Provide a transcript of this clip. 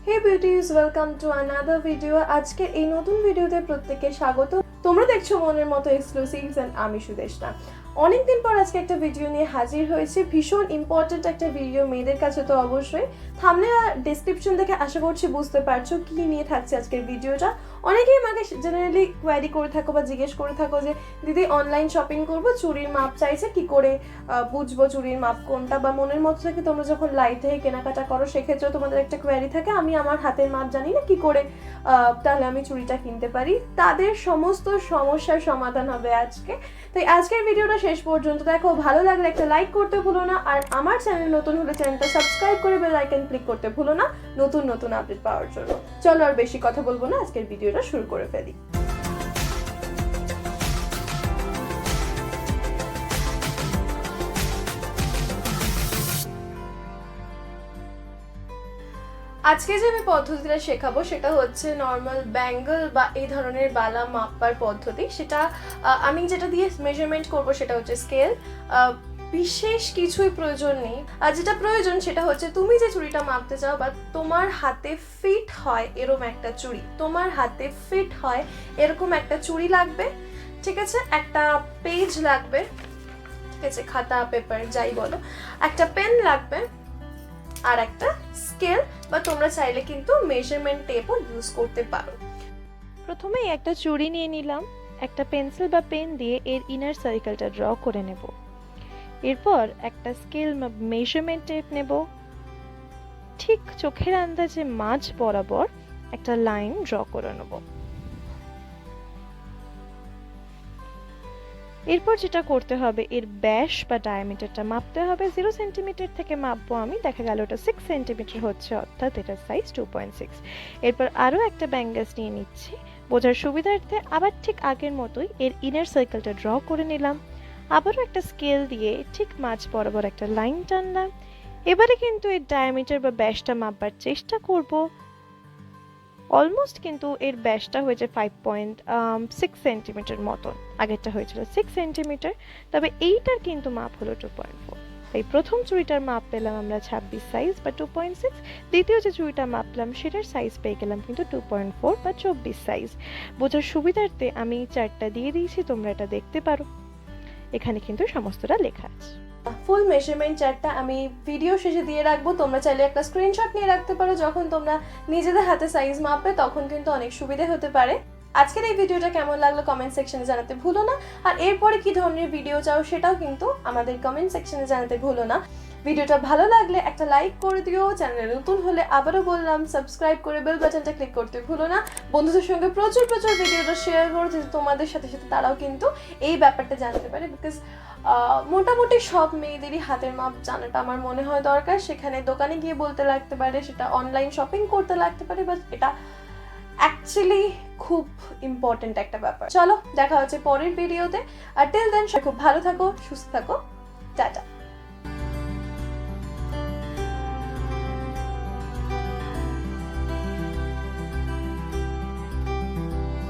Hey beauties, welcome to another video. আজকে এই নতুন ভিডিওতে প্রত্যেককে স্বাগত। তোমরা দেখছো মনের মতো এক্সক্লুসিভস এন্ড আমি সুদেষ্টা। অনেকদিন পর আজকে একটা ভিডিও নিয়ে হাজির হয়েছে, ভীষণ ইম্পর্টেন্ট একটা ভিডিও মেয়েদের কাছে তো অবশ্যই। থাম্বনেল আর ডেসক্রিপশন দেখে আশা করছি বুঝতে পারছো কি নিয়ে থাকছে আজকের ভিডিওটা। অনেকেই আমাকে জেনারেলি কোয়ারি করে থাকো বা জিজ্ঞেস করে থাকো যে দিদি অনলাইন শপিং করবো, চুড়ির মাপ চাইছে, কি করে বুঝবো চুড়ির মাপ কোনটা, বা মনের মতো থেকে তোমরা যখন লাইভ থেকে কেনাকাটা করো সেক্ষেত্রে তোমাদের একটা কোয়ারি থাকে আমি আমার হাতের মাপ জানি না কি করে তাহলে আমি চুড়িটা কিনতে পারি। তাদের সমস্ত সমস্যার সমাধান হবে আজকে। তাই আজকের ভিডিওটা শেষ পর্যন্ত দেখো, ভালো লাগলে একটা লাইক করতে ভুলো না, আর আমার চ্যানেল নতুন হলে চ্যানেলটা সাবস্ক্রাইব করে বেল আইকন ক্লিক করতে ভুলো না নতুন নতুন আপডেট পাওয়ার জন্য। চলো আর বেশি কথা বলবো না, আজকের ভিডিওটা শুরু করে ফেলি। আজকে যে আমি পদ্ধতিটা শেখাবো সেটা হচ্ছে নর্মাল ব্যাঙ্গল বা এই ধরনের বালা মাপার পদ্ধতি। সেটা আমি যেটা দিয়ে মেজারমেন্ট করব সেটা হচ্ছে স্কেল। বিশেষ কিছুই প্রয়োজন নেই, আর যেটা প্রয়োজন সেটা হচ্ছে তুমি যে চুড়িটা মাপতে চাও বা তোমার হাতে ফিট হয় এরকম একটা চুড়ি, তোমার হাতে ফিট হয় এরকম একটা চুড়ি লাগবে, ঠিক আছে? একটা পেজ লাগবে, ঠিক আছে, খাতা পেপার যাই বলো, একটা পেন লাগবে, আর একটা স্কেল বা তোমরা চাইলে কিন্তু মেজারমেন্ট টেপও ইউজ করতে পারো। প্রথমেই একটা চুড়ি নিয়ে নিলাম, একটা পেন্সিল বা পেন দিয়ে এর ইনার সার্কেলটা ড্র করে নেব। এরপর একটা স্কেল বা মেজারমেন্ট টেপ নেব, ঠিক চোখের আন্দাজে মাঝ বরাবর একটা লাইন ড্র করে নেব। এরপর যেটা করতে হবে, এর ব্যাস বা ডায়ামিটারটা মাপতে হবে। 0 সেন্টিমিটার থেকে মাপবো আমি, দেখা গেল ওটা 6 সেন্টিমিটার হচ্ছে, অর্থাৎ এটার সাইজ 2.6। এরপর আরও একটা ব্যাঙ্গেলস নিয়ে নিচ্ছি বোঝার সুবিধার্থে। আবার ঠিক আগের মতোই এর ইনার সার্কেলটা ড্র করে নিলাম। আবারও একটা স্কেল দিয়ে ঠিক মাঝ বরাবর একটা লাইন টানলাম। এবারে কিন্তু এর ডায়ামিটার বা ব্যাসটা মাপবার চেষ্টা করব। অলমোস্ট কিন্তু এর ব্যাসটা হয়েছে 5.6 সেন্টিমিটার মতন, আগেরটা হয়েছিল 6 সেন্টিমিটার, তবে এইটার কিন্তু মাপ হলো 2.4। তাই প্রথম চুড়িটার মাপ পেলাম আমরা 26 সাইজ বা 2.6, দ্বিতীয় যে চুড়িটা মাপলাম সেটার সাইজ পেয়ে গেলাম কিন্তু 2.4 বা 24 সাইজ। বোঝার সুবিধার্থে আমি চারটা দিয়ে দিয়েছি, তোমরা এটা দেখতে পারো, এখানে কিন্তু সমস্তটা লেখা আছে। ফুল মেজারমেন্ট চার্টটা আমি ভিডিও শেষে দিয়ে রাখবো, তোমরা চাইলে একটা স্ক্রিনশট নিয়ে রাখতে পারো, যখন তোমরা নিজেদের হাতে সাইজ মাপবে তখন কিন্তু অনেক সুবিধা হতে পারে। আজকের এই ভিডিওটা কেমন লাগলো কমেন্ট সেকশনে জানাতে ভুলো না, আর এরপরে কি ধরনের ভিডিও চাও সেটাও কিন্তু আমাদের কমেন্ট সেকশনে জানাতে ভুলো না। ভিডিওটা ভালো লাগলে একটা লাইক করে দিও, চ্যানেলে নতুন হলে আবারও বললাম সাবস্ক্রাইব করে বেল বাটনটা ক্লিক করতে ভুলো না। বন্ধুদের সঙ্গে প্রচুর ভিডিওটা শেয়ার করো, যাতে তোমাদের সাথে সাথে তারাও কিন্তু এই ব্যাপারটা জানতে পারে। বিকজ মোটামুটি সব মেয়েদেরই হাতের মাপ জানাটা আমার মনে হয় দরকার। সেখানে দোকানে গিয়ে বলতে লাগতে পারে, সেটা অনলাইন শপিং করতে লাগতে পারে, বাট এটা অ্যাকচুয়ালি খুব ইম্পর্টেন্ট একটা ব্যাপার। চলো দেখা হচ্ছে পরের ভিডিওতে, আর টিল দেন খুব ভালো থাকো, সুস্থ থাকো, টাটা।